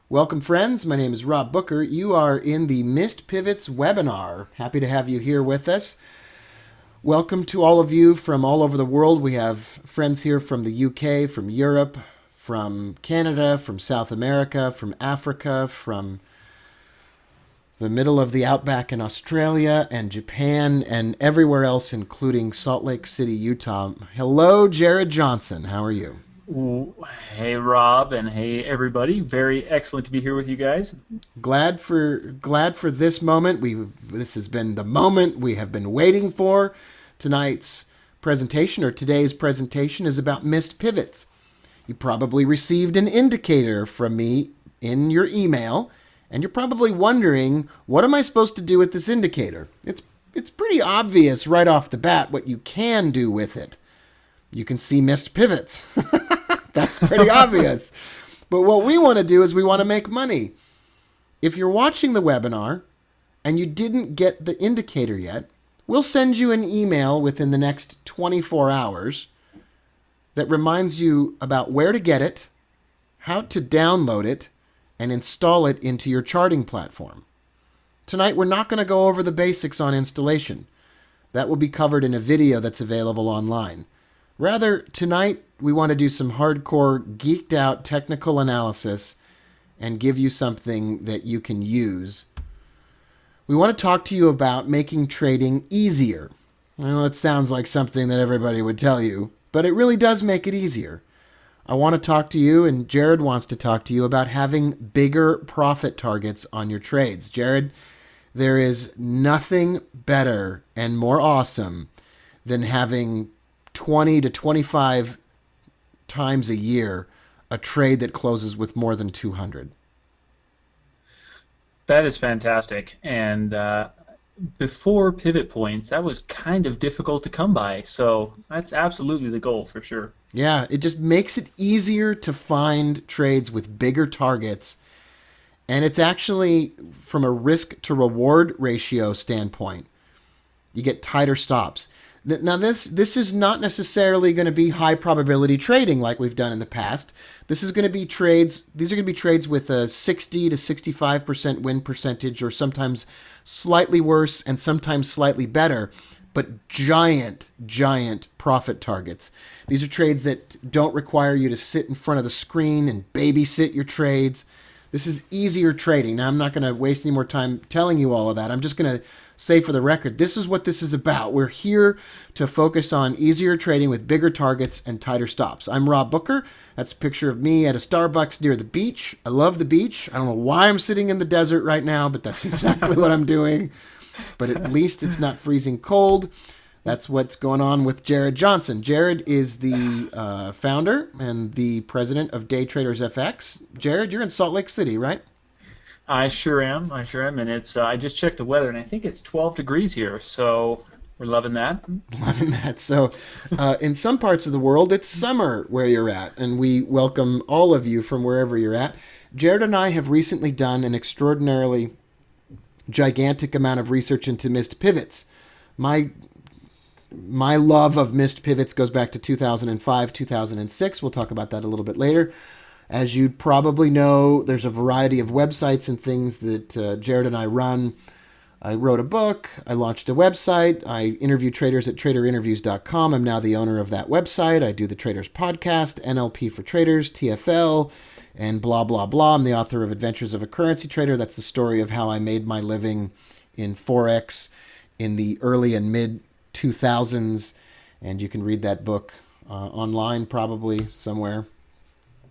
Welcome, friends. My name is Rob Booker. You are in the Missed Pivots webinar. Happy to have you here with us. Welcome to all of you from all over the world. We have friends here from the UK, from Europe, from Canada, from South America, from Africa, from the middle of the outback in Australia and Japan and everywhere else, including Salt Lake City, Utah. Hello, Jared Johnson. How are you? Hey Rob, and hey everybody. Very excellent to be here with you guys. Glad for this moment. This has been the moment we have been waiting for. Tonight's presentation, or today's presentation, is about missed pivots. You probably received an indicator from me in your email, and you're probably wondering, what am I supposed to do with this indicator? It's pretty obvious right off the bat what you can do with it. You can see missed pivots. That's pretty obvious. But what we want to do is we want to make money. If you're watching the webinar and you didn't get the indicator yet, we'll send you an email within the next 24 hours that reminds you about where to get it, how to download it, and install it into your charting platform. Tonight, we're not going to go over the basics on installation. That will be covered in a video that's available online. Rather, tonight, we want to do some hardcore, geeked out technical analysis and give you something that you can use. We want to talk to you about making trading easier. I know it sounds like something that everybody would tell you, but it really does make it easier. I want to talk to you, and Jared wants to talk to you about having bigger profit targets on your trades. Jared, there is nothing better and more awesome than having 20 to 25 times a year a trade that closes with more than 200. That is fantastic. And before pivot points, that was kind of difficult to come by. So that's absolutely the goal for sure. Yeah, it just makes it easier to find trades with bigger targets. And it's actually, from a risk to reward ratio standpoint, you get tighter stops. Now, this is not necessarily going to be high probability trading like we've done in the past. This is going to be trades. These are going to be trades with a 60 to 65% win percentage, or sometimes slightly worse and sometimes slightly better, but giant profit targets. These are trades that don't require you to sit in front of the screen and babysit your trades. This is easier trading. Now, I'm not going to waste any more time telling you all of that. I'm just going to say for the record, this is what this is about. We're here to focus on easier trading with bigger targets and tighter stops. I'm Rob Booker. That's a picture of me at a Starbucks near the beach. I love the beach. I don't know why I'm sitting in the desert right now, but that's exactly what I'm doing. But at least it's not freezing cold. That's what's going on with Jared Johnson. Jared is the founder and the president of Day Traders FX. Jared, you're in Salt Lake City, right? I sure am. And it's I just checked the weather, and I think it's 12 degrees here. So we're loving that. Loving that. So in some parts of the world, it's summer where you're at, and we welcome all of you from wherever you're at. Jared and I have recently done an extraordinarily gigantic amount of research into missed pivots. My love of missed pivots goes back to 2005, 2006. We'll talk about that a little bit later. As you probably know, there's a variety of websites and things that Jared and I run. I wrote a book. I launched a website. I interview traders at traderinterviews.com. I'm now the owner of that website. I do the Traders Podcast, NLP for Traders, TFL, and blah, blah, blah. I'm the author of Adventures of a Currency Trader. That's the story of how I made my living in Forex in the early and mid 2000s. And you can read that book online probably somewhere.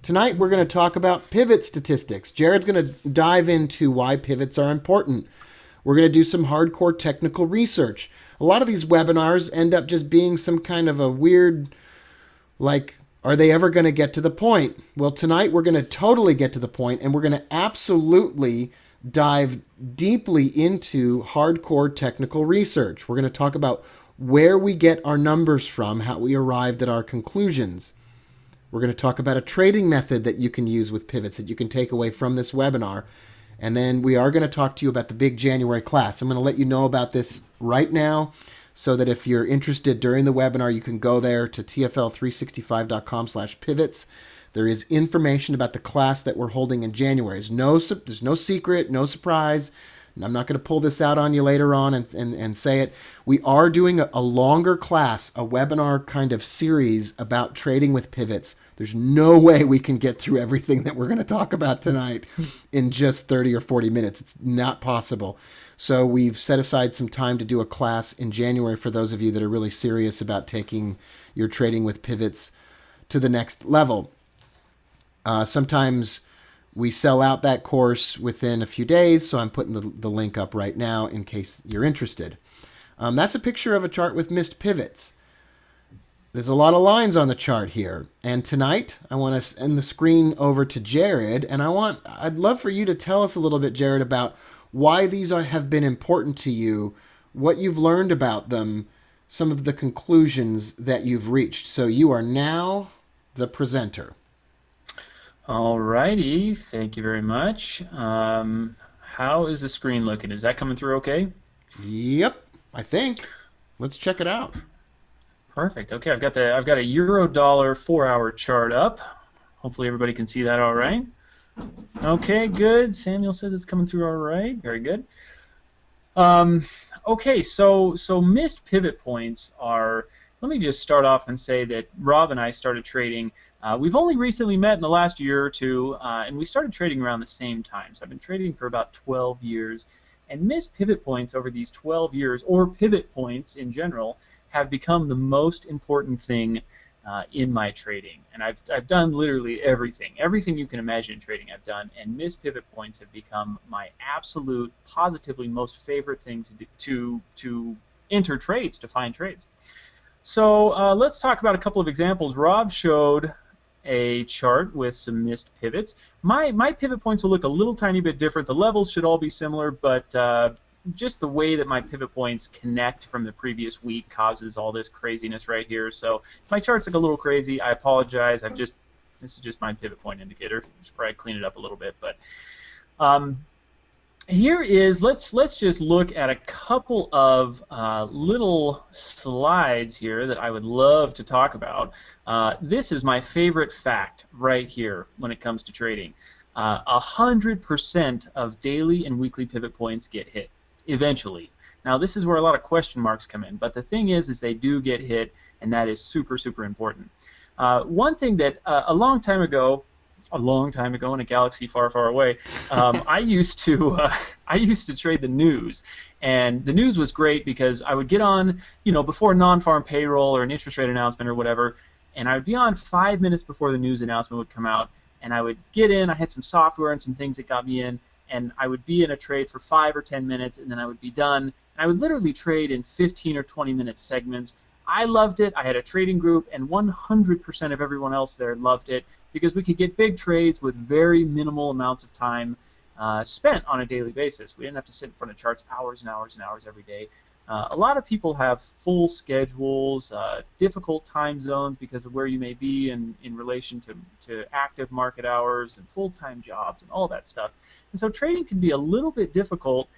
Tonight, we're going to talk about pivot statistics. Jared's going to dive into why pivots are important. We're going to do some hardcore technical research. A lot of these webinars end up just being some kind of a weird, like, are they ever going to get to the point? Well, tonight, we're going to totally get to the point, and we're going to absolutely dive deeply into hardcore technical research. We're going to talk about where we get our numbers from, how we arrived at our conclusions. We're going to talk about a trading method that you can use with pivots that you can take away from this webinar. And then we are going to talk to you about the big January class. I'm going to let you know about this right now so that if you're interested during the webinar, you can go there to tfl365.com/pivots. There is information about the class that we're holding in January. There's no secret, no surprise. And I'm not going to pull this out on you later on and say it. We are doing a longer class, a webinar kind of series about trading with pivots. There's no way we can get through everything that we're going to talk about tonight in just 30 or 40 minutes. It's not possible. So we've set aside some time to do a class in January for those of you that are really serious about taking your trading with pivots to the next level. Sometimes we sell out that course within a few days, so I'm putting the link up right now in case you're interested. That's a picture of a chart with missed pivots. There's a lot of lines on the chart here. And tonight, I want to send the screen over to Jared, and I'd love for you to tell us a little bit, Jared, about why these have been important to you, what you've learned about them, some of the conclusions that you've reached. So you are now the presenter. All righty, thank you very much. How is the screen looking? Is that coming through okay? Yep, I think. Let's check it out. Perfect. Okay, I've got a euro dollar 4-hour chart up. Hopefully everybody can see that all right. Okay, good. Samuel says it's coming through all right. Very good. Okay, so missed pivot points are. Let me just start off and say that Rob and I started trading. We've only recently met in the last year or two, and we started trading around the same time. So I've been trading for about 12 years, and missed pivot points over these 12 years, or pivot points in general, have become the most important thing in my trading. And I've done literally everything you can imagine in trading I've done, and missed pivot points have become my absolute, positively most favorite thing to enter trades, to find trades. So let's talk about a couple of examples. Rob showed a chart with some missed pivots. My pivot points will look a little tiny bit different. The levels should all be similar, but just the way that my pivot points connect from the previous week causes all this craziness right here. So if my charts look a little crazy, I apologize. This is just my pivot point indicator. Should probably clean it up a little bit, but here is, let's just look at a couple of little slides here that I would love to talk about. This is my favorite fact right here when it comes to trading. 100% of daily and weekly pivot points get hit eventually. Now this is where a lot of question marks come in, but the thing is they do get hit, and that is super, super important. One thing that a long time ago in a galaxy far, far away, I used to trade the news, and the news was great because I would get on, before non-farm payroll or an interest rate announcement or whatever, and I would be on 5 minutes before the news announcement would come out, and I would get in. I had some software and some things that got me in, and I would be in a trade for 5 or 10 minutes, and then I would be done. And I would literally trade in 15 or 20-minute segments. I loved it. I had a trading group, and 100% of everyone else there loved it because we could get big trades with very minimal amounts of time spent on a daily basis. We didn't have to sit in front of charts hours and hours and hours every day. A lot of people have full schedules, difficult time zones because of where you may be in relation to active market hours and full-time jobs and all that stuff. And so trading can be a little bit difficult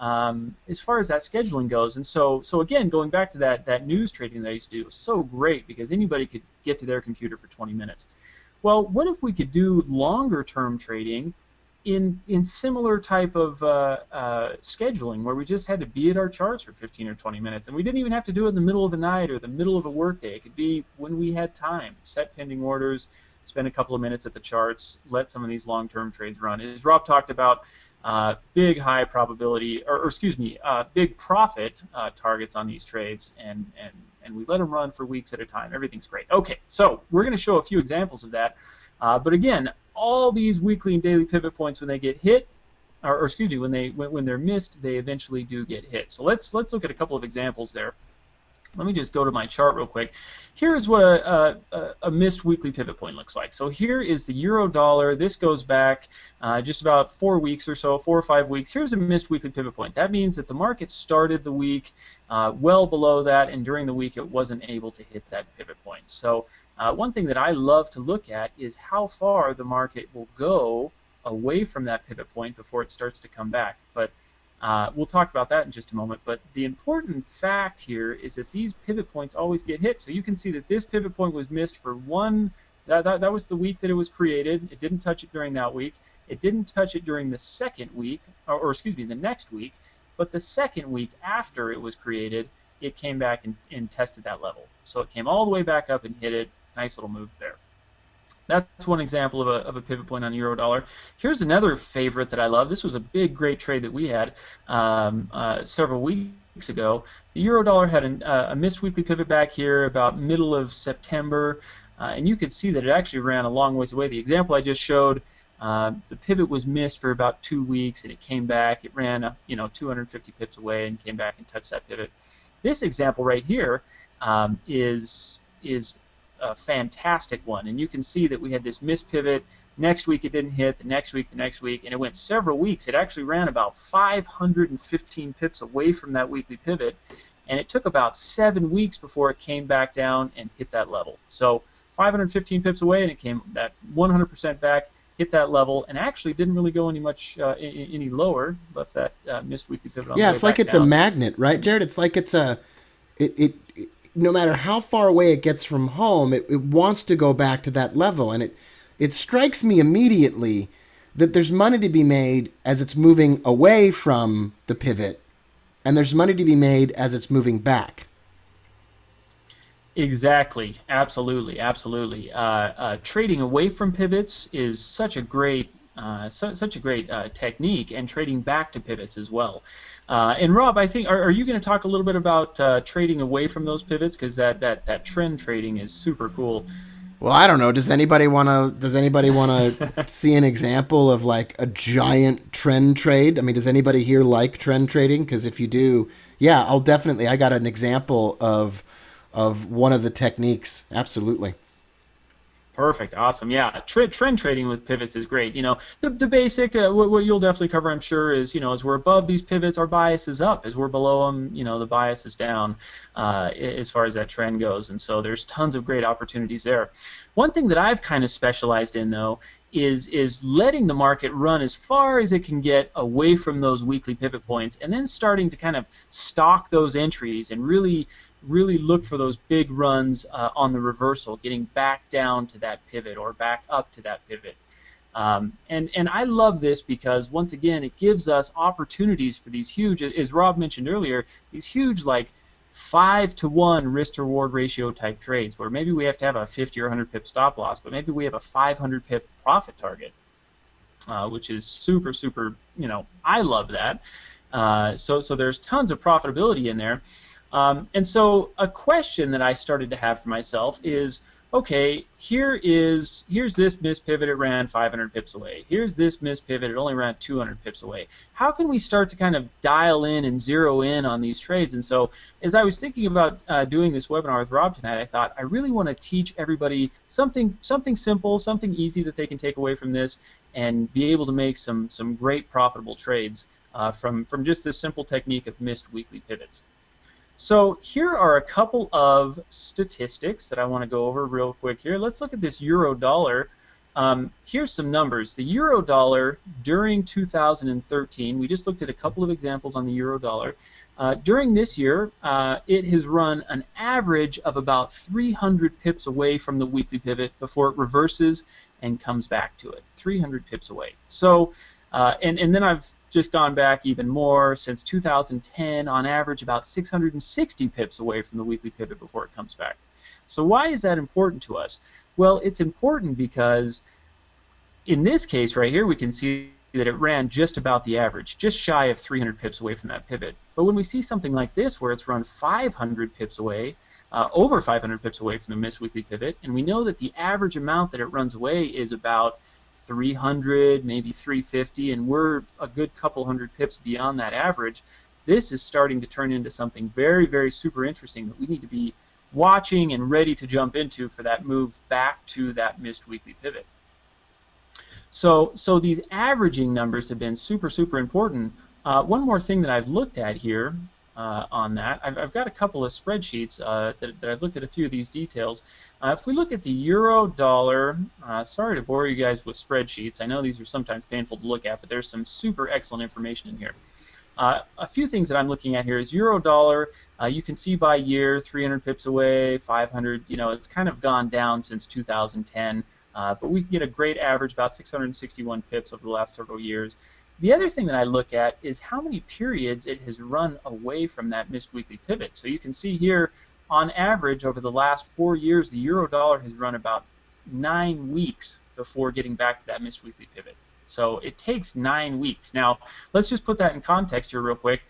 as far as that scheduling goes. And so again, going back to that news trading that I used to do, was so great because anybody could get to their computer for 20 minutes. Well, what if we could do longer-term trading in similar type of scheduling where we just had to be at our charts for 15 or 20 minutes, and we didn't even have to do it in the middle of the night or the middle of a workday. It could be when we had time. Set pending orders, spend a couple of minutes at the charts, let some of these long-term trades run. As Rob talked about, big high probability, or excuse me, big profit targets on these trades, and we let them run for weeks at a time. Everything's great. Okay, so we're going to show a few examples of that, but again, all these weekly and daily pivot points, when they get hit, or excuse me, when they're missed, they eventually do get hit. So let's look at a couple of examples there. Let me just go to my chart real quick. Here is what a missed weekly pivot point looks like. So here is the euro dollar. This goes back just about 4 weeks or so, 4 or 5 weeks. Here's a missed weekly pivot point. That means that the market started the week well below that, and during the week it wasn't able to hit that pivot point. So one thing that I love to look at is how far the market will go away from that pivot point before it starts to come back. But we'll talk about that in just a moment, but the important fact here is that these pivot points always get hit. So you can see that this pivot point was missed for one That was the week that it was created. It didn't touch it during that week. It didn't touch it during the second week, or excuse me, the next week. But the second week after it was created, it came back and tested that level. So it came all the way back up and hit it. Nice little move there. That's one example of a pivot point on euro dollar. Here's another favorite that I love. This was a big, great trade that we had several weeks ago. The euro dollar had a missed weekly pivot back here about middle of September, and you could see that it actually ran a long ways away. The example I just showed, the pivot was missed for about 2 weeks, and it came back. It ran 250 pips away and came back and touched that pivot. This example right here is a fantastic one, and you can see that we had this missed pivot. Next week it didn't hit, the next week, and it went several weeks. It actually ran about 515 pips away from that weekly pivot, and it took about 7 weeks before it came back down and hit that level. So 515 pips away, and it came that 100% back, hit that level, and actually didn't really go any lower. Left that missed weekly pivot on the way it's like back it's down. a magnet, right, Jared? It's like it's it no matter how far away it gets from home, it wants to go back to that level. And it strikes me immediately that there's money to be made as it's moving away from the pivot, and there's money to be made as it's moving back. Exactly. Absolutely. Trading away from pivots is such a great technique, and trading back to pivots as well. And Rob, I think, are you going to talk a little bit about trading away from those pivots, because that trend trading is super cool. Well, I don't know. Does anybody want to see an example of like a giant trend trade? I mean, does anybody here like trend trading? Because if you do, yeah, I got an example of one of the techniques. Absolutely. Perfect. Awesome. Yeah. Trend trading with pivots is great. The basic, what you'll definitely cover, I'm sure, is, as we're above these pivots, our bias is up. As we're below them, the bias is down as far as that trend goes. And so there's tons of great opportunities there. One thing that I've kind of specialized in, though, is letting the market run as far as it can get away from those weekly pivot points, and then starting to kind of stalk those entries and really look for those big runs on the reversal, getting back down to that pivot or back up to that pivot. And I love this because, once again, it gives us opportunities for these huge, as Rob mentioned earlier, these huge, like 5-to-1 risk-to-reward ratio type trades, where maybe we have to have a 50 or 100 pip stop loss, but maybe we have a 500 pip profit target, which is super, I love that. So there's tons of profitability in there. And so a question that I started to have for myself is, okay, here's this missed pivot, it ran 500 pips away. Here's this missed pivot, it only ran 200 pips away. How can we start to kind of dial in and zero in on these trades? And so as I was thinking about doing this webinar with Rob tonight, I thought I really want to teach everybody something simple, something easy that they can take away from this and be able to make some great profitable trades from just this simple technique of missed weekly pivots. So here are a couple of statistics that I want to go over real quick here. Let's look at this euro dollar. Here's some numbers. The euro dollar during 2013, we just looked at a couple of examples on the euro dollar. During this year, it has run an average of about 300 pips away from the weekly pivot before it reverses and comes back to it. 300 pips away. So, and then I've just gone back even more. Since 2010, on average, about 660 pips away from the weekly pivot before it comes back. So why is that important to us? Well, it's important because in this case right here, we can see that it ran just about the average, just shy of 300 pips away from that pivot. But when we see something like this, where it's run 500 pips away, over 500 pips away from the missed weekly pivot, and we know that the average amount that it runs away is about 300, maybe 350, and we're a good couple hundred pips beyond that average, this is starting to turn into something very super interesting that we need to be watching and ready to jump into for that move back to that missed weekly pivot. So these averaging numbers have been super important. One more thing that I've looked at here on that, I've got a couple of spreadsheets that I've looked at a few of these details. If we look at the euro dollar, sorry to bore you guys with spreadsheets. I know these are sometimes painful to look at, but there's some super excellent information in here. A few things that I'm looking at here is euro dollar. You can see by year, 300 pips away, 500. It's kind of gone down since 2010, but we can get a great average, about 661 pips over the last several years. The other thing that I look at is how many periods it has run away from that missed weekly pivot. So you can see here, on average, over the last 4 years, the euro dollar has run about 9 weeks before getting back to that missed weekly pivot. So it takes 9 weeks. Now, let's just put that in context here real quick.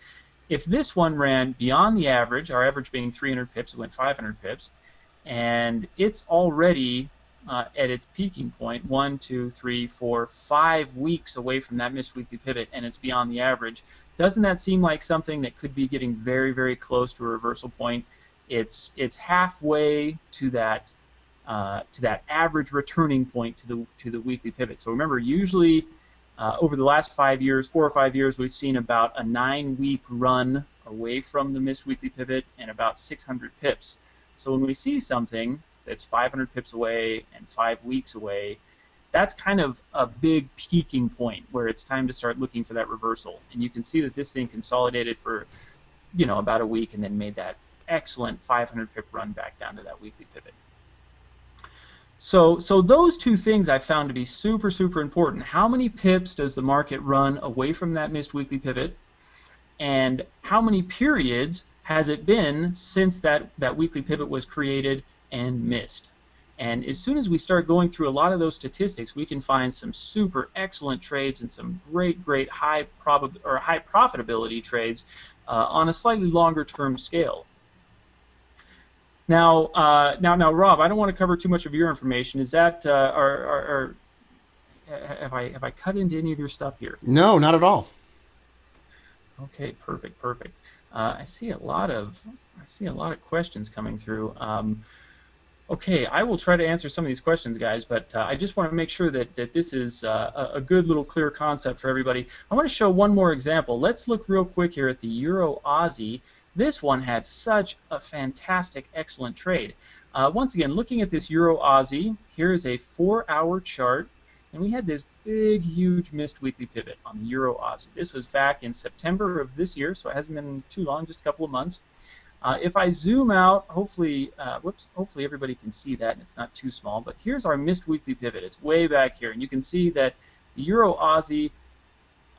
If this one ran beyond the average, our average being 300 pips, it went 500 pips, and it's already at its peaking point, 1, 2, 3, 4, 5 weeks away from that missed weekly pivot, and it's beyond the average. Doesn't that seem like something that could be getting very, very close to a reversal point? It's halfway to that average returning point to the weekly pivot. So remember, usually over the last 5 years, 4 or 5 years, we've seen about a 9-week run away from the missed weekly pivot and about 600 pips. So when we see something that's 500 pips away and 5 weeks away, that's kind of a big peaking point where it's time to start looking for that reversal. And you can see that this thing consolidated for about a week and then made that excellent 500 pip run back down to that weekly pivot. So those two things I found to be super, super important. How many pips does the market run away from that missed weekly pivot? And how many periods has it been since that weekly pivot was created and missed? And as soon as we start going through a lot of those statistics, we can find some super excellent trades and some great high profitability trades on a slightly longer term scale. Now, Rob, I don't want to cover too much of your information. Is that have I cut into any of your stuff here? No, not at all. Okay, perfect. I see a lot of questions coming through. Okay, I will try to answer some of these questions, guys, but I just want to make sure that this is a good little clear concept for everybody. I want to show one more example. Let's look real quick here at the Euro Aussie. This one had such a fantastic, excellent trade. Once again, looking at this Euro Aussie, here is a 4-hour chart, and we had this big, huge missed weekly pivot on the Euro Aussie. This was back in September of this year, so it hasn't been too long, just a couple of months. If I zoom out, hopefully everybody can see that, and it's not too small, but here's our missed weekly pivot. It's way back here, and you can see that the Euro Aussie,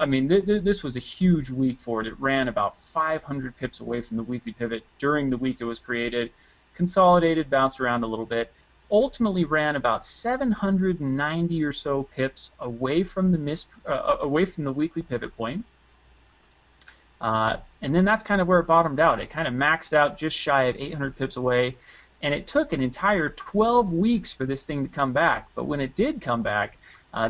I mean, this was a huge week for it. It ran about 500 pips away from the weekly pivot during the week it was created, consolidated, bounced around a little bit, ultimately ran about 790 or so pips away from the weekly pivot point. And then that's kind of where it bottomed out. It kind of maxed out just shy of 800 pips away, and it took an entire 12 weeks for this thing to come back. But when it did come back,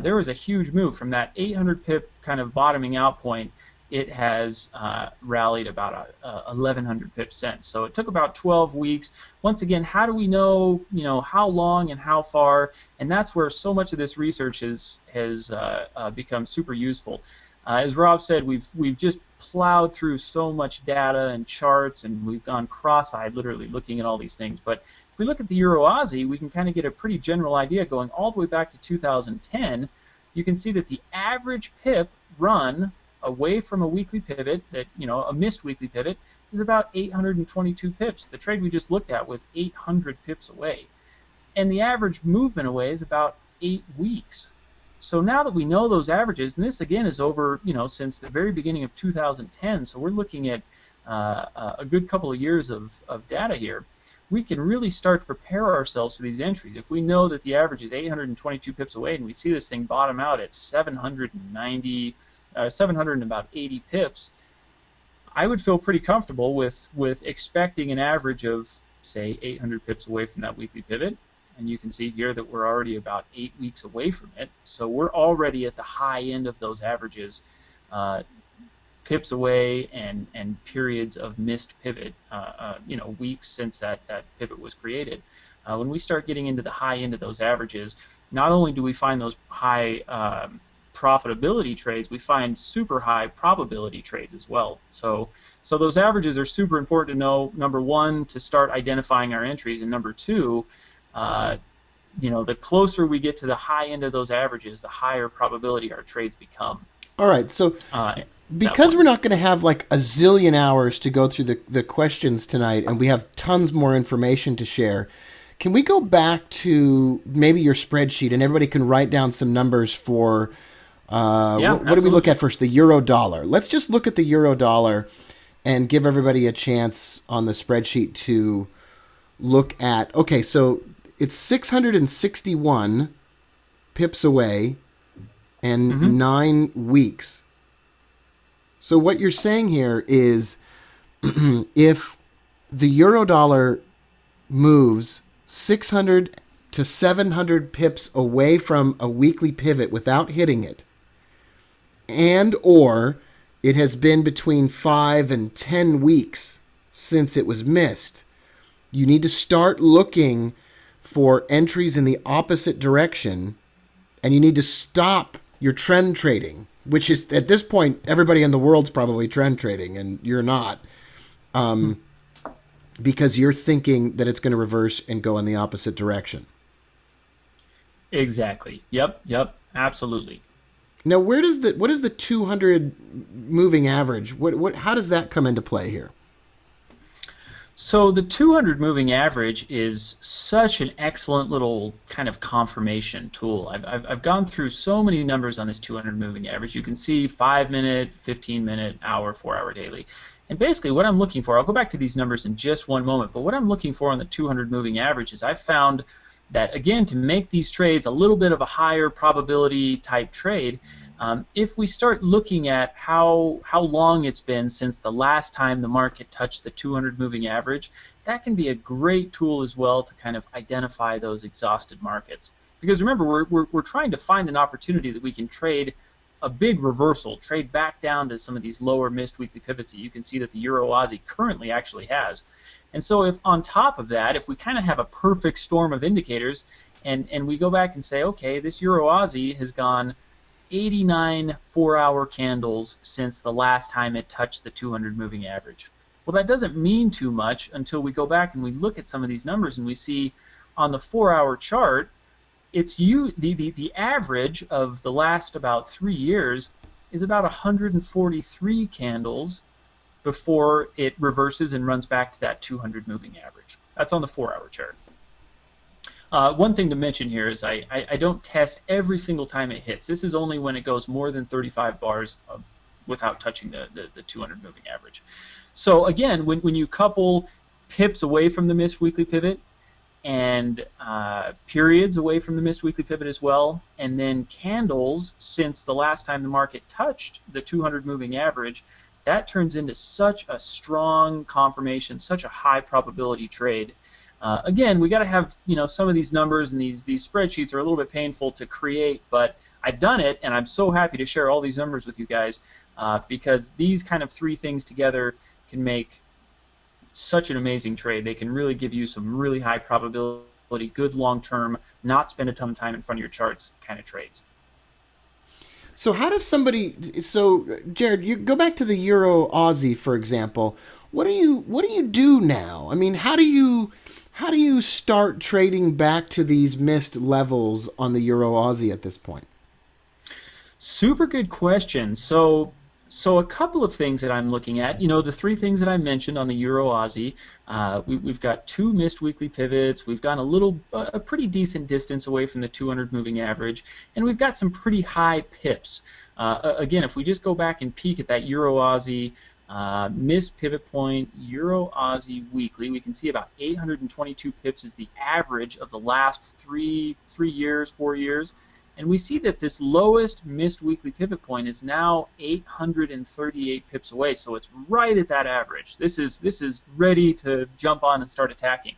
there was a huge move from that 800 pip kind of bottoming out point. It has rallied about 1,100 pips since. So it took about 12 weeks. Once again, how do we know, how long and how far? And that's where so much of this research has become super useful. As Rob said, we've just plowed through so much data and charts, and we've gone cross-eyed, literally looking at all these things. But if we look at the Euro Aussie, we can kind of get a pretty general idea going all the way back to 2010. You can see that the average pip run away from a weekly pivot, a missed weekly pivot, is about 822 pips. The trade we just looked at was 800 pips away. And the average movement away is about 8 weeks. So now that we know those averages, and this again is over, since the very beginning of 2010, so we're looking at a good couple of years of data here, we can really start to prepare ourselves for these entries. If we know that the average is 822 pips away and we see this thing bottom out at 780 pips, I would feel pretty comfortable with expecting an average of, say, 800 pips away from that weekly pivot. And you can see here that we're already about 8 weeks away from it. So we're already at the high end of those averages, pips away and periods of missed pivot, weeks since that pivot was created. When we start getting into the high end of those averages, not only do we find those high profitability trades, we find super high probability trades as well. So those averages are super important to know, number one, to start identifying our entries, and number two, the closer we get to the high end of those averages, the higher probability our trades become. All right, so that Because one. we're not going to have like a zillion hours to go through the questions tonight, and we have tons more information to share, can we go back to maybe your spreadsheet and everybody can write down some numbers for Yeah, what do we look absolutely. at first? The euro dollar. Let's just look at the euro dollar and give everybody a chance on the spreadsheet to look at. Okay, so it's 661 pips away and Hmm. 9 weeks. So what you're saying here is if the euro dollar moves 600 to 700 pips away from a weekly pivot without hitting it, and or it has been between 5 and 10 weeks since it was missed, you need to start looking for entries in the opposite direction, and you need to stop your trend trading, which is at this point everybody in the world's probably trend trading and you're not, because you're thinking that it's going to reverse and go in the opposite direction. Exactly. Yep. Yep. Absolutely. Now, what is the 200 moving average? What how does that come into play here? So the 200 moving average is such an excellent little kind of confirmation tool. I've gone through so many numbers on this 200 moving average. You can see 5-minute, 15-minute, hour, 4-hour daily. And basically what I'm looking for, I'll go back to these numbers in just one moment, but what I'm looking for on the 200 moving average is I found that, again, to make these trades a little bit of a higher probability type trade, if we start looking at how long it's been since the last time the market touched the 200 moving average, that can be a great tool as well to kind of identify those exhausted markets. Because remember, we're trying to find an opportunity that we can trade a big reversal, trade back down to some of these lower missed weekly pivots that you can see that the Euro Aussie currently actually has. And so if on top of that, if we kind of have a perfect storm of indicators and we go back and say, okay, this Euro Aussie has gone 89 4-hour candles since the last time it touched the 200 moving average. Well, that doesn't mean too much until we go back and we look at some of these numbers and we see on the 4-hour chart, the average of the last about 3 years is about 143 candles before it reverses and runs back to that 200 moving average. That's on the 4-hour chart. One thing to mention here is I don't test every single time it hits. This is only when it goes more than 35 bars without touching the 200 moving average. So again, when you couple pips away from the missed weekly pivot and periods away from the missed weekly pivot as well, and then candles since the last time the market touched the 200 moving average, that turns into such a strong confirmation, such a high probability trade. Again, we got to have some of these numbers, and these spreadsheets are a little bit painful to create, but I've done it, and I'm so happy to share all these numbers with you guys because these kind of three things together can make such an amazing trade. They can really give you some really high probability, good long-term, not spend a ton of time in front of your charts kind of trades. So how does somebody? So Jared, you go back to the Euro Aussie, for example. What do you do now? I mean, how do you start trading back to these missed levels on the Euro Aussie at this point? Super good question. So a couple of things that I'm looking at. The three things that I mentioned on the Euro Aussie. We've got two missed weekly pivots. We've gone a pretty decent distance away from the 200 moving average, and we've got some pretty high pips. Again, if we just go back and peek at that Euro Aussie missed pivot point, Euro Aussie weekly, we can see about 822 pips is the average of the last 3 years, 4 years. And we see that this lowest missed weekly pivot point is now 838 pips away, so it's right at that average. This is ready to jump on and start attacking.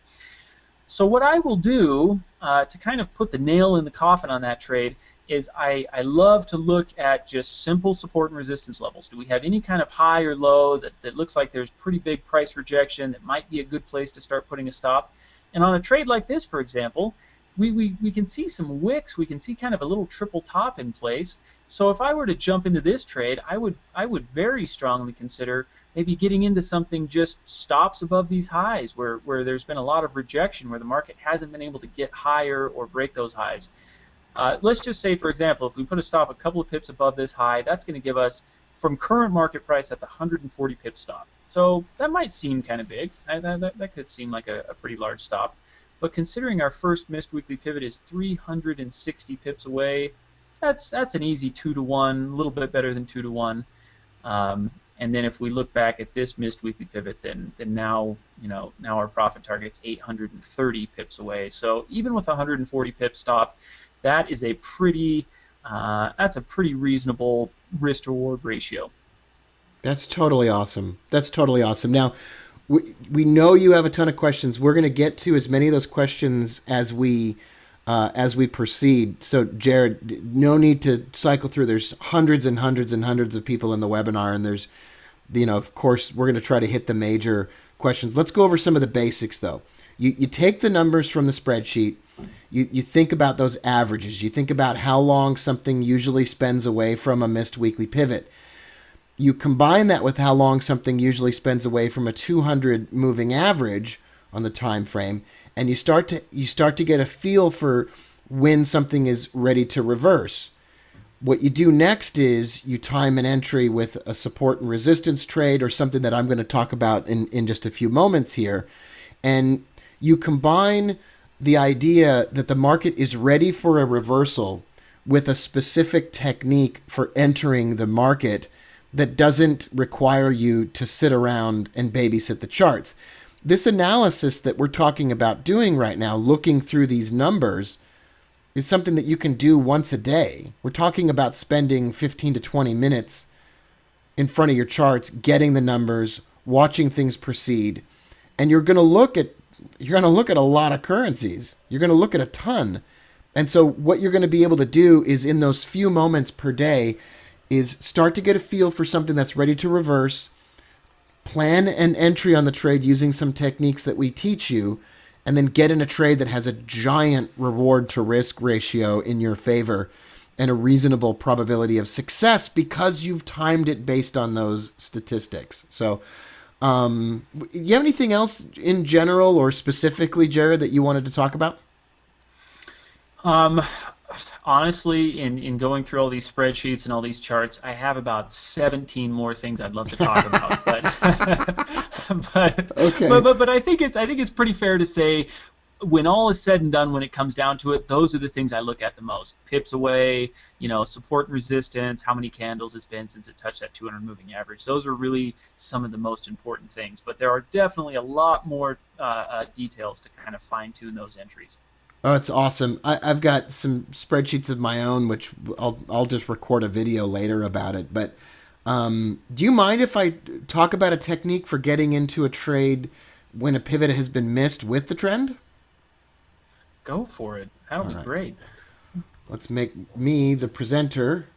So what I will do to kind of put the nail in the coffin on that trade is I love to look at just simple support and resistance levels. Do we have any kind of high or low that looks like there's pretty big price rejection that might be a good place to start putting a stop? And on a trade like this, for example, we can see some wicks. We can see kind of a little triple top in place. So if I were to jump into this trade, I would very strongly consider maybe getting into something just stops above these highs where there's been a lot of rejection, where the market hasn't been able to get higher or break those highs. Let's just say, for example, if we put a stop a couple of pips above this high, that's going to give us, from current market price, that's 140 pip stop. So that might seem kind of big. That could seem like a pretty large stop. But considering our first missed weekly pivot is 360 pips away, that's an easy 2 to 1, a little bit better than 2 to 1. And then if we look back at this missed weekly pivot, then now now our profit target's 830 pips away. So even with 140 pip stop, that is a pretty reasonable risk to reward ratio. That's totally awesome. That's totally awesome. Now, we know you have a ton of questions. We're going to get to as many of those questions as we proceed. So, Jared, no need to cycle through. There's hundreds and hundreds and hundreds of people in the webinar, and there's, of course, we're going to try to hit the major questions. Let's go over some of the basics, though. You take the numbers from the spreadsheet. You think about those averages. You think about how long something usually spends away from a missed weekly pivot. You combine that with how long something usually spends away from a 200 moving average on the time frame, and you start to get a feel for when something is ready to reverse. What you do next is you time an entry with a support and resistance trade, or something that I'm going to talk about in just a few moments here, and you combine the idea that the market is ready for a reversal with a specific technique for entering the market that doesn't require you to sit around and babysit the charts. This analysis that we're talking about doing right now, looking through these numbers, is something that you can do once a day. We're talking about spending 15 to 20 minutes in front of your charts, getting the numbers, watching things proceed, and you're going to look at a lot of currencies. You're going to look at a ton. And so what you're going to be able to do is, in those few moments per day, is start to get a feel for something that's ready to reverse, plan an entry on the trade using some techniques that we teach you, and then get in a trade that has a giant reward to risk ratio in your favor and a reasonable probability of success because you've timed it based on those statistics. So, you have anything else in general or specifically, Jared, that you wanted to talk about? Honestly, in going through all these spreadsheets and all these charts, I have about 17 more things I'd love to talk about. But I think it's pretty fair to say, when all is said and done, when it comes down to it, those are the things I look at the most. Pips away, support and resistance, how many candles it's been since it touched that 200 moving average. Those are really some of the most important things. But there are definitely a lot more details to kind of fine-tune those entries. Oh, it's awesome. I've got some spreadsheets of my own, which I'll just record a video later about it. But do you mind if I talk about a technique for getting into a trade when a pivot has been missed with the trend? Go for it. That'll be great. Let's make me the presenter.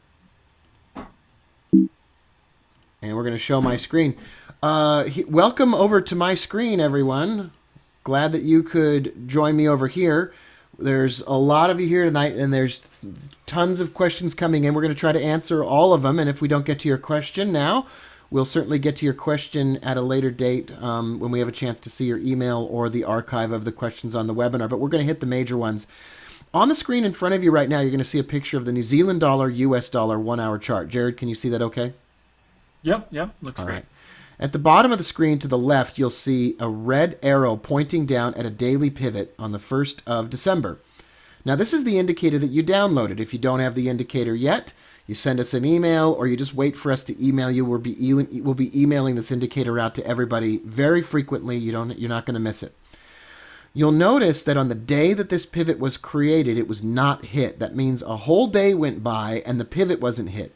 And we're going to show my screen. Welcome over to my screen, everyone. Glad that you could join me over here. There's a lot of you here tonight, and there's tons of questions coming in. We're going to try to answer all of them, and if we don't get to your question now, we'll certainly get to your question at a later date when we have a chance to see your email or the archive of the questions on the webinar. But we're going to hit the major ones. On the screen in front of you right now, you're going to see a picture of the New Zealand dollar, US dollar 1 hour chart. Jared, can you see that okay? Yep, looks all great. Right. At the bottom of the screen to the left, you'll see a red arrow pointing down at a daily pivot on the 1st of December. Now, this is the indicator that you downloaded. If you don't have the indicator yet, you send us an email, or you just wait for us to email you. We'll be emailing this indicator out to everybody very frequently. You're not going to miss it. You'll notice that on the day that this pivot was created, it was not hit. That means a whole day went by and the pivot wasn't hit.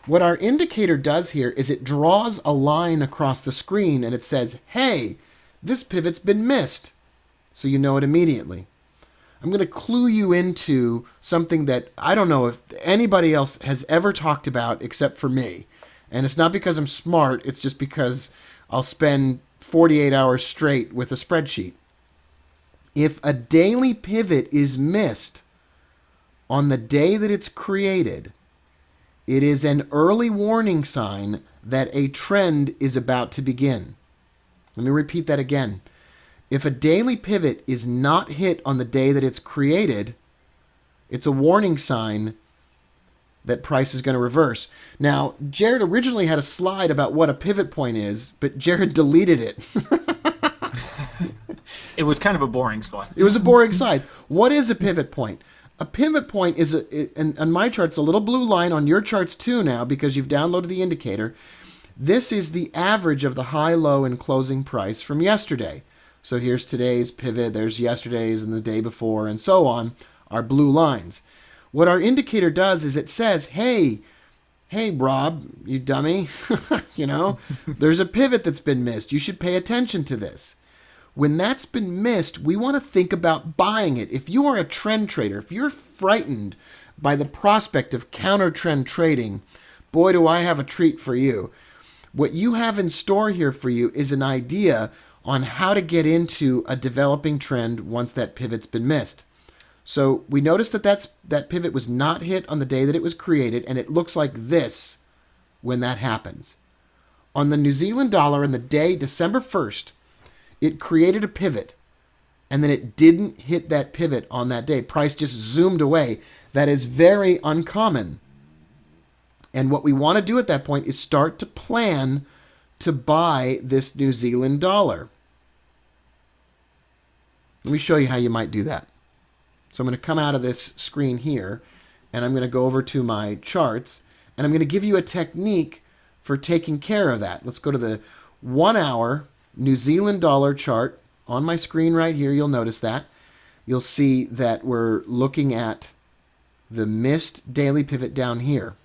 What our indicator does here is it draws a line across the screen and it says, hey, this pivot's been missed. So you know it immediately. I'm going to clue you into something that I don't know if anybody else has ever talked about except for me. And it's not because I'm smart, it's just because I'll spend 48 hours straight with a spreadsheet. If a daily pivot is missed on the day that it's created, it is an early warning sign that a trend is about to begin. Let me repeat that again. If a daily pivot is not hit on the day that it's created, It's a warning sign that price is going to reverse. Now, Jared originally had a slide about what a pivot point is, but Jared deleted it. It was kind of a boring slide. It was a boring slide. What is a pivot point? A pivot point is, on my charts, a little blue line, on your charts too now because you've downloaded the indicator. This is the average of the high, low, and closing price from yesterday. So here's today's pivot, there's yesterday's and the day before, and so on, our blue lines. What our indicator does is it says, hey, Rob, you dummy, there's a pivot that's been missed. You should pay attention to this. When that's been missed, we want to think about buying it. If you are a trend trader, if you're frightened by the prospect of counter trend trading, boy, do I have a treat for you. What you have in store here for you is an idea on how to get into a developing trend once that pivot's been missed. So we noticed that pivot was not hit on the day that it was created, and it looks like this when that happens. On the New Zealand dollar, on the day December 1st, it created a pivot, and then it didn't hit that pivot on that day. Price just zoomed away. That is very uncommon. And what we want to do at that point is start to plan to buy this New Zealand dollar. Let me show you how you might do that. So I'm going to come out of this screen here, and I'm going to go over to my charts, and I'm going to give you a technique for taking care of that. Let's go to the 1 hour New Zealand dollar chart on my screen right here. You'll notice that. You'll see that we're looking at the missed daily pivot down here.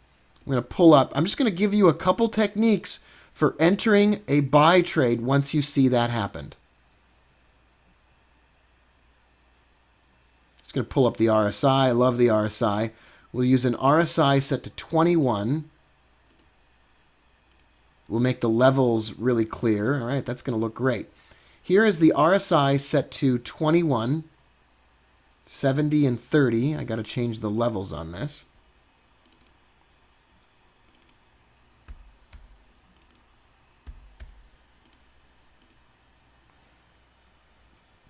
I'm going to pull up. I'm just going to give you a couple techniques for entering a buy trade once you see that happened. Just going to pull up the RSI. I love the RSI. We'll use an RSI set to 21. We'll make the levels really clear. All right, that's going to look great. Here is the RSI set to 21, 70, and 30. I got to change the levels on this.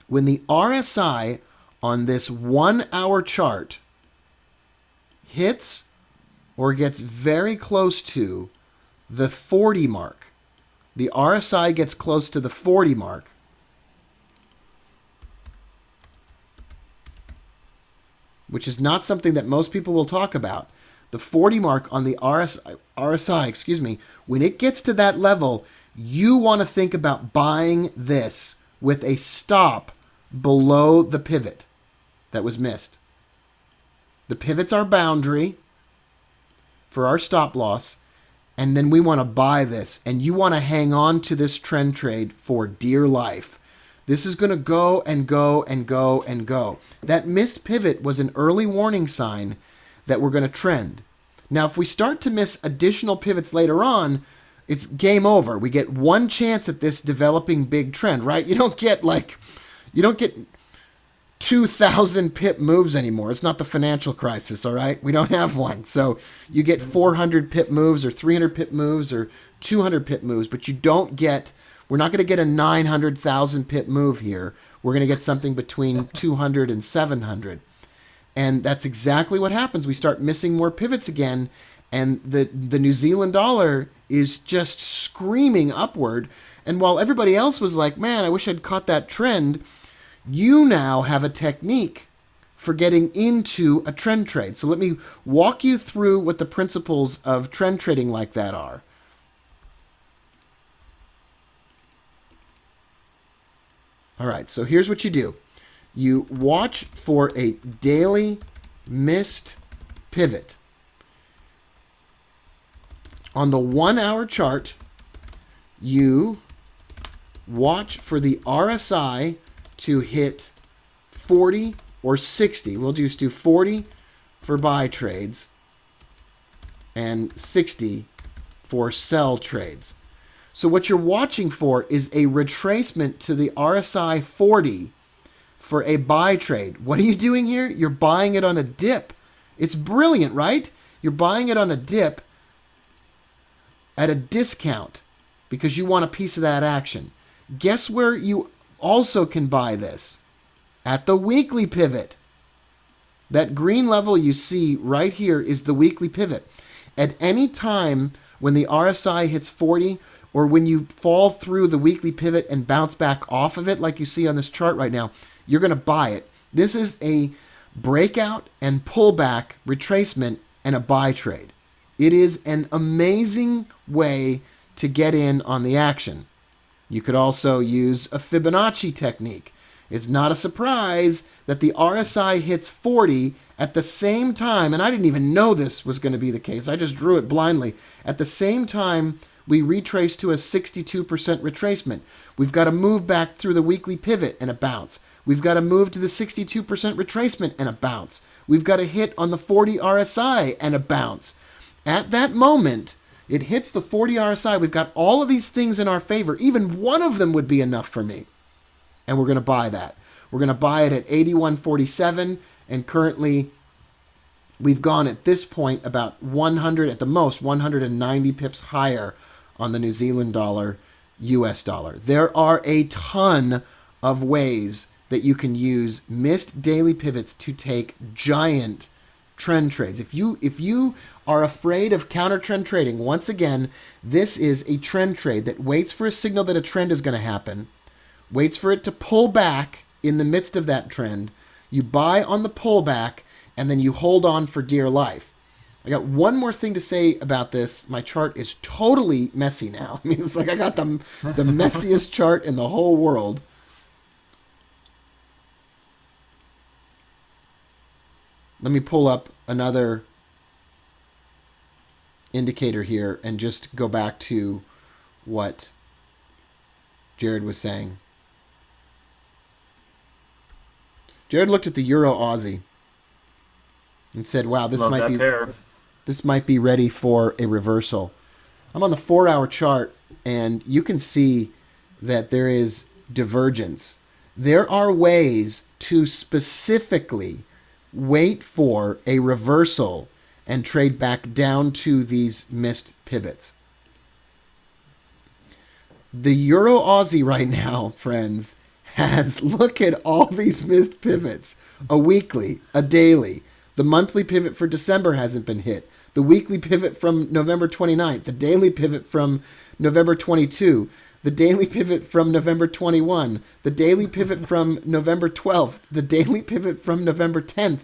When the RSI on this 1 hour chart hits or gets very close to the 40 mark, the RSI gets close to the 40 mark, which is not something that most people will talk about. The 40 mark on the RSI, when it gets to that level, you want to think about buying this with a stop below the pivot that was missed. The pivot's our boundary for our stop loss, and then we want to buy this, and you want to hang on to this trend trade for dear life. This is going to go and go and go and go. That missed pivot was an early warning sign that we're going to trend. Now, if we start to miss additional pivots later on, it's game over. We get one chance at this developing big trend, right? You don't get 2,000 pip moves anymore. It's not the financial crisis, all right? We don't have one. So you get 400 pip moves or 300 pip moves or 200 pip moves, but we're not going to get a 900,000 pip move here. We're going to get something between 200 and 700. And that's exactly what happens. We start missing more pivots again, and the New Zealand dollar is just screaming upward. And while everybody else was like, man, I wish I'd caught that trend, you now have a technique for getting into a trend trade. So let me walk you through what the principles of trend trading like that are. All right, so here's what you do. You watch for a daily missed pivot. On the 1 hour chart, you watch for the RSI to hit 40 or 60. We'll just do 40 for buy trades and 60 for sell trades. So what you're watching for is a retracement to the RSI 40 for a buy trade. What are you doing here? You're buying it on a dip. It's brilliant, right? You're buying it on a dip at a discount because you want a piece of that action. Guess where you also can buy this? At the weekly pivot. That green level you see right here is the weekly pivot. At any time when the RSI hits 40, or when you fall through the weekly pivot and bounce back off of it, like you see on this chart right now, you're going to buy it. This is a breakout and pullback retracement and a buy trade. It is an amazing way to get in on the action. You could also use a Fibonacci technique. It's not a surprise that the RSI hits 40 at the same time, and I didn't even know this was going to be the case. I just drew it blindly. At the same time, we retrace to a 62% retracement. We've got to move back through the weekly pivot and a bounce. We've got to move to the 62% retracement and a bounce. We've got to hit on the 40 RSI and a bounce. At that moment, it hits the 40 RSI. We've got all of these things in our favor. Even one of them would be enough for me. And we're going to buy that. We're going to buy it at 81.47, and currently we've gone at this point about 100, at the most, 190 pips higher on the New Zealand dollar, US dollar. There are a ton of ways that you can use missed daily pivots to take giant trend trades. If you are afraid of counter trend trading, once again, this is a trend trade that waits for a signal that a trend is going to happen, waits for it to pull back in the midst of that trend. You buy on the pullback, and then you hold on for dear life. I got one more thing to say about this. My chart is totally messy now. I mean, it's like I got the messiest chart in the whole world. Let me pull up another indicator here and just go back to what Jared was saying. Jared looked at the Euro Aussie and said, wow, this might be ready for a reversal. I'm on the 4-hour chart, and you can see that there is divergence. There are ways to specifically wait for a reversal and trade back down to these missed pivots. The Euro Aussie right now, friends, has, look at all these missed pivots. A weekly, a daily. The monthly pivot for December hasn't been hit. The weekly pivot from November 29th. The daily pivot from November 22. The daily pivot from November 21. The daily pivot from November 12th. The daily pivot from November 10th.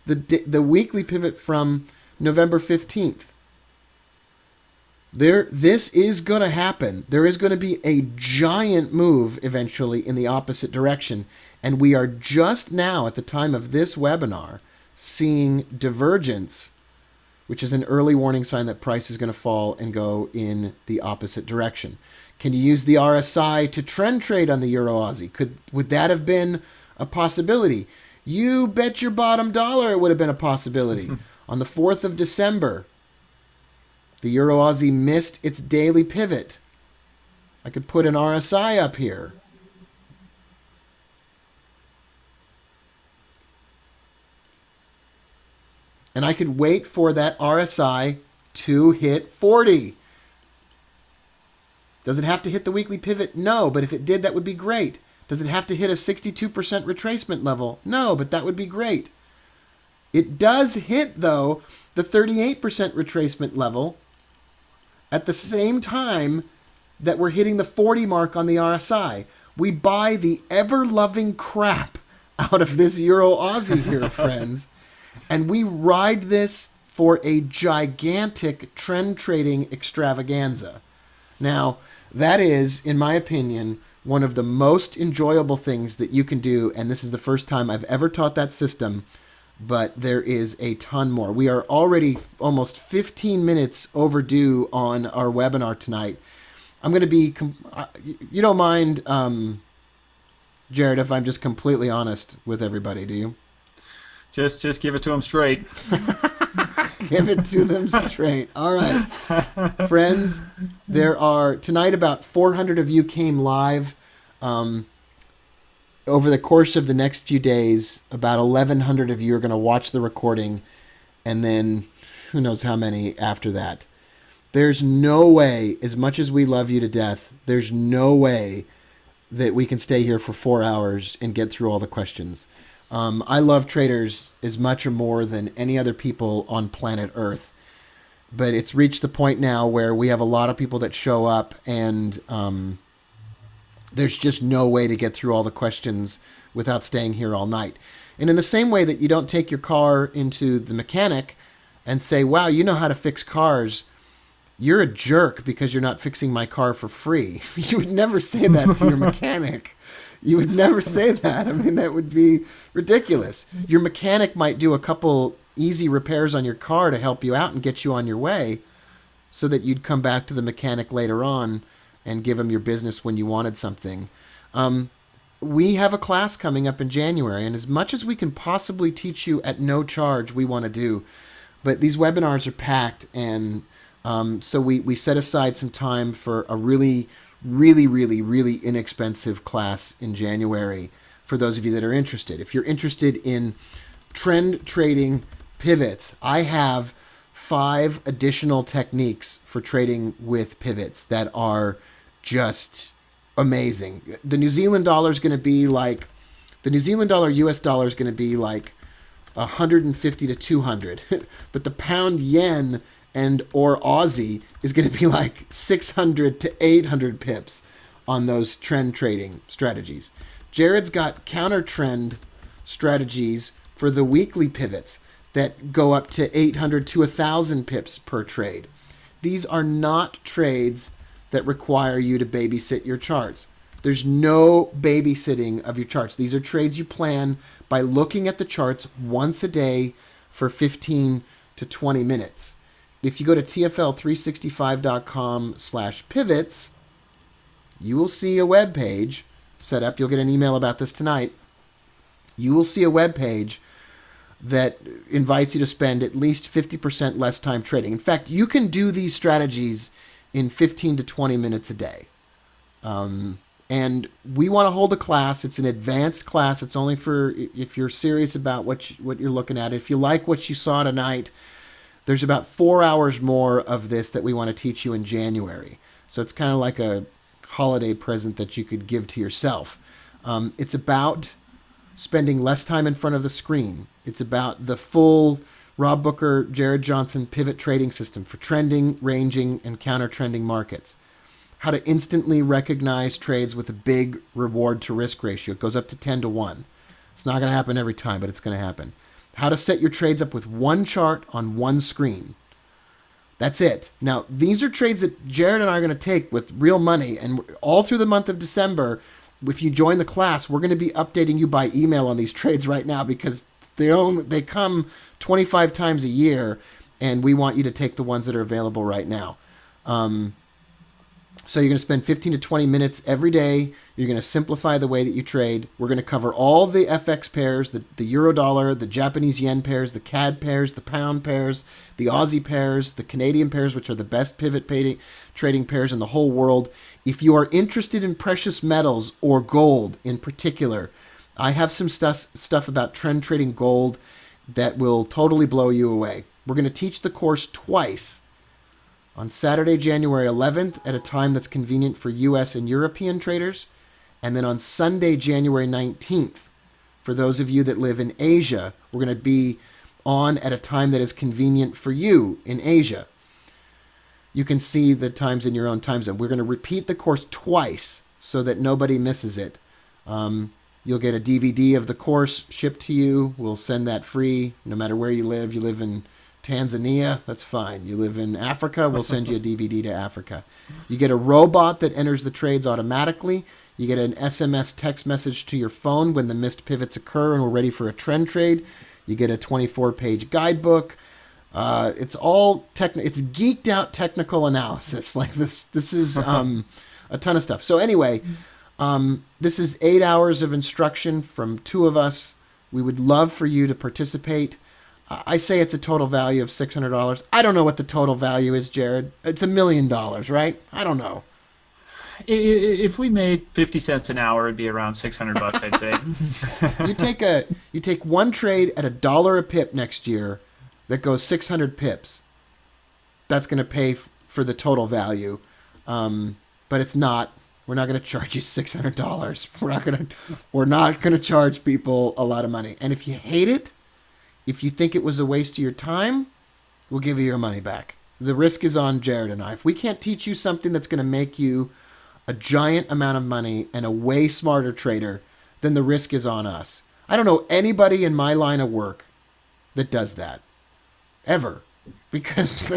The weekly pivot from November 15th. This is going to happen. There is going to be a giant move eventually in the opposite direction. And we are just now, at the time of this webinar, seeing divergence, which is an early warning sign that price is going to fall and go in the opposite direction. Can you use the RSI to trend trade on the Euro Aussie? Would that have been a possibility? You bet your bottom dollar it would have been a possibility. On the 4th of December, the Euro Aussie missed its daily pivot. I could put an RSI up here. And I could wait for that RSI to hit 40. Does it have to hit the weekly pivot? No, but if it did, that would be great. Does it have to hit a 62% retracement level? No, but that would be great. It does hit, though, the 38% retracement level at the same time that we're hitting the 40 mark on the RSI. We buy the ever-loving crap out of this Euro Aussie here, friends. And we ride this for a gigantic trend trading extravaganza. Now, that is, in my opinion, one of the most enjoyable things that you can do. And this is the first time I've ever taught that system, but there is a ton more. We are already almost 15 minutes overdue on our webinar tonight. I'm going to be, you don't mind, Jared, if I'm just completely honest with everybody, do you? Just give it to them straight. Give it to them straight. All right. Friends, there are, tonight about 400 of you came live. Over the course of the next few days, about 1,100 of you are going to watch the recording, and then who knows how many after that. There's no way, as much as we love you to death, there's no way that we can stay here for 4 hours and get through all the questions. I love traders as much or more than any other people on planet Earth. But it's reached the point now where we have a lot of people that show up, and there's just no way to get through all the questions without staying here all night. And in the same way that you don't take your car into the mechanic and say, wow, you know how to fix cars, you're a jerk because you're not fixing my car for free. You would never say that to your mechanic. You would never say that. I mean, that would be ridiculous. Your mechanic might do a couple easy repairs on your car to help you out and get you on your way so that you'd come back to the mechanic later on and give him your business when you wanted something. We have a class coming up in January, and as much as we can possibly teach you at no charge, we want to do. But these webinars are packed, and so we set aside some time for a really inexpensive class in January for those of you that are interested. If you're interested in trend trading pivots, I have 5 additional techniques for trading with pivots that are just amazing. The New Zealand dollar is going to be like, the New Zealand dollar US dollar is going to be like 150 to 200, but the pound yen and or Aussie is going to be like 600 to 800 pips on those trend trading strategies. Jared's got counter trend strategies for the weekly pivots that go up to 800 to 1,000 pips per trade. These are not trades that require you to babysit your charts. There's no babysitting of your charts. These are trades you plan by looking at the charts once a day for 15 to 20 minutes. If you go to tfl365.com/pivots, you will see a web page set up. You'll get an email about this tonight. You will see a web page that invites you to spend at least 50% less time trading. In fact, you can do these strategies in 15 to 20 minutes a day. And we want to hold a class. It's an advanced class. It's only for if you're serious about what you're looking at. If you like what you saw tonight, there's about 4 hours more of this that we want to teach you in January. So it's kind of like a holiday present that you could give to yourself. It's about spending less time in front of the screen. It's about the full Rob Booker, Jared Johnson pivot trading system for trending, ranging, and counter-trending markets. How to instantly recognize trades with a big reward to risk ratio. It goes up to 10 to 1. It's not going to happen every time, but it's going to happen. How to set your trades up with one chart on one screen. That's it. Now, these are trades that Jared and I are going to take with real money, and all through the month of December, if you join the class, we're going to be updating you by email on these trades right now because they come 25 times a year, and we want you to take the ones that are available right now. So you're going to spend 15 to 20 minutes every day. You're going to simplify the way that you trade. We're going to cover all the FX pairs, the euro dollar, the Japanese yen pairs, the CAD pairs, the pound pairs, the Aussie pairs, the Canadian pairs, which are the best pivot trading pairs in the whole world. If you are interested in precious metals or gold in particular, I have some stuff about trend trading gold that will totally blow you away. We're going to teach the course twice. On Saturday, January 11th, at a time that's convenient for U.S. and European traders, and then on Sunday, January 19th, for those of you that live in Asia, we're going to be on at a time that is convenient for you in Asia. You can see the times in your own time zone. We're going to repeat the course twice so that nobody misses it. You'll get a DVD of the course shipped to you. We'll send that free no matter where you live. You live in Tanzania, that's fine. You live in Africa, we'll send you a DVD to Africa. You get a robot that enters the trades automatically. You get an SMS text message to your phone when the missed pivots occur and we're ready for a trend trade. You get a 24-page guidebook. It's all it's geeked out technical analysis. Like this is a ton of stuff. So anyway, this is 8 hours of instruction from 2 of us. We would love for you to participate. I say it's a total value of $600. I don't know what the total value is, Jared. It's $1 million, right? I don't know. If we made 50 cents an hour, it'd be around $600, I'd say. You take one trade at $1 a pip next year that goes 600 pips. That's going to pay for the total value, but it's not We're not going to charge you $600. We're not going to charge people a lot of money. And if you hate it, if you think it was a waste of your time, we'll give you your money back. The risk is on Jared and I. If we can't teach you something that's going to make you a giant amount of money and a way smarter trader, then the risk is on us. I don't know anybody in my line of work that does that. Ever. Because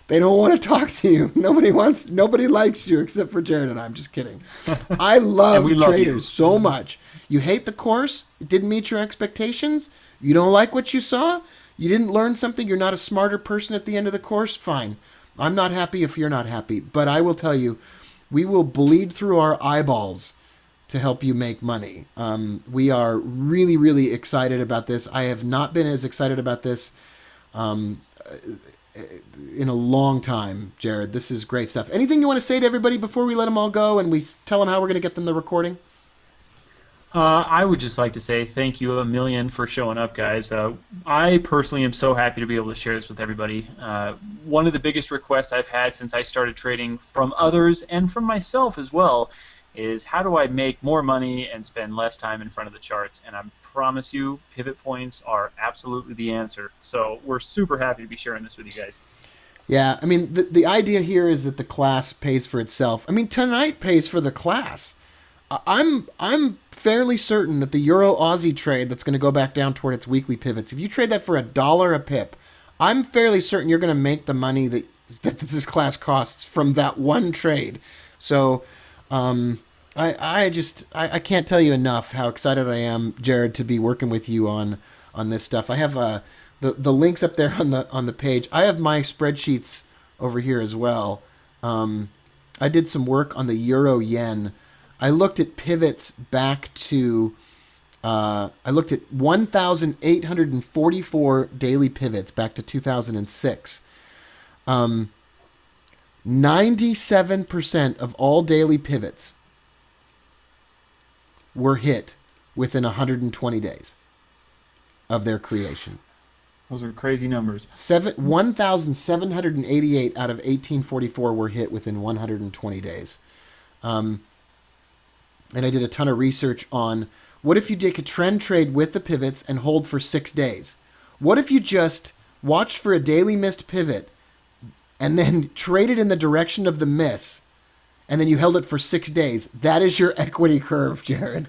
they don't want to talk to you. Nobody likes you except for Jared and I. I'm just kidding. I love traders so much. You hate the course? It didn't meet your expectations? You don't like what you saw? You didn't learn something? You're not a smarter person at the end of the course? Fine. I'm not happy if you're not happy. But I will tell you, we will bleed through our eyeballs to help you make money. We are really, really excited about this. I have not been as excited about this in a long time, Jared. This is great stuff. Anything you want to say to everybody before we let them all go and we tell them how we're going to get them the recording? I would just like to say thank you a million for showing up, guys. I personally am so happy to be able to share this with everybody. One of the biggest requests I've had since I started trading from others and from myself as well is how do I make more money and spend less time in front of the charts? And I promise you, pivot points are absolutely the answer. So we're super happy to be sharing this with you guys. Yeah, I mean, the idea here is that the class pays for itself. I mean, tonight pays for the class. I'm fairly certain that the Euro Aussie trade that's going to go back down toward its weekly pivots, if you trade that for $1 a pip, I'm fairly certain you're going to make the money that this class costs from that one trade. So I can't tell you enough how excited I am, Jared, to be working with you on this stuff. I have the links up there on the page. I have my spreadsheets over here as well. I did some work on the Euro Yen. I looked at pivots back to, I looked at 1,844 daily pivots back to 2006. 97% of all daily pivots were hit within 120 days of their creation. Those are crazy numbers. 1,788 out of 1844 were hit within 120 days. And I did a ton of research on what if you take a trend trade with the pivots and hold for 6 days? What if you just watched for a daily missed pivot and then traded in the direction of the miss and then you held it for 6 days? That is your equity curve, Jared.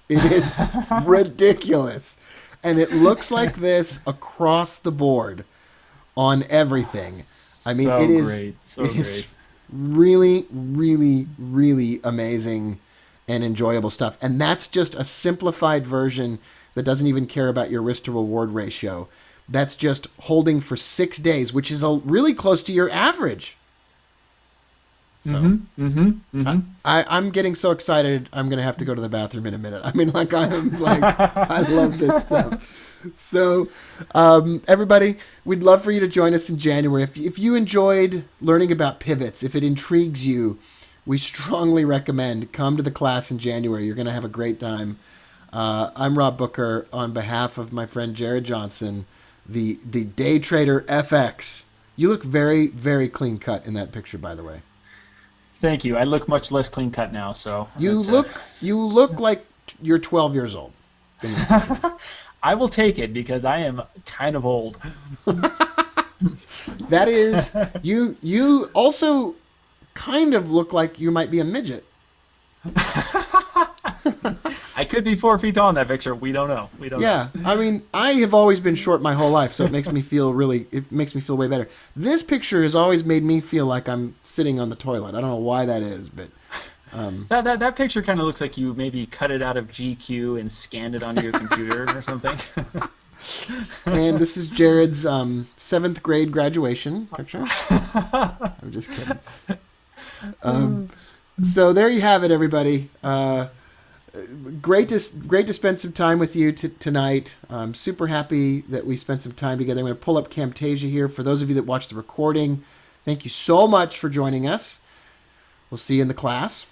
It is ridiculous. And it looks like this across the board on everything. I mean, it is really, really, really amazing and enjoyable stuff. And that's just a simplified version that doesn't even care about your risk to reward ratio. That's just holding for 6 days, which is really close to your average. So I'm getting so excited, I'm going to have to go to the bathroom in a minute. I mean, I love this stuff. So, everybody, we'd love for you to join us in January. If you enjoyed learning about pivots, if it intrigues you, we strongly recommend come to the class in January. You're going to have a great time. I'm Rob Booker on behalf of my friend Jared Johnson, the Day Trader FX. You look very, very clean cut in that picture, by the way. Thank you. I look much less clean cut now. So you look like you're 12 years old. I will take it because I am kind of old. That is, you also kind of look like you might be a midget. I could be 4 feet tall in that picture. We don't know. Yeah, I mean, I have always been short my whole life, so it makes me feel way better. This picture has always made me feel like I'm sitting on the toilet. I don't know why that is, but that picture kind of looks like you maybe cut it out of GQ and scanned it onto your computer or something. And this is Jared's 7th grade graduation picture. I'm just kidding. So there you have it, everybody. Great to spend some time with you tonight. I'm super happy that we spent some time together. I'm going to pull up Camtasia here. For those of you that watch the recording, thank you so much for joining us. We'll see you in the class.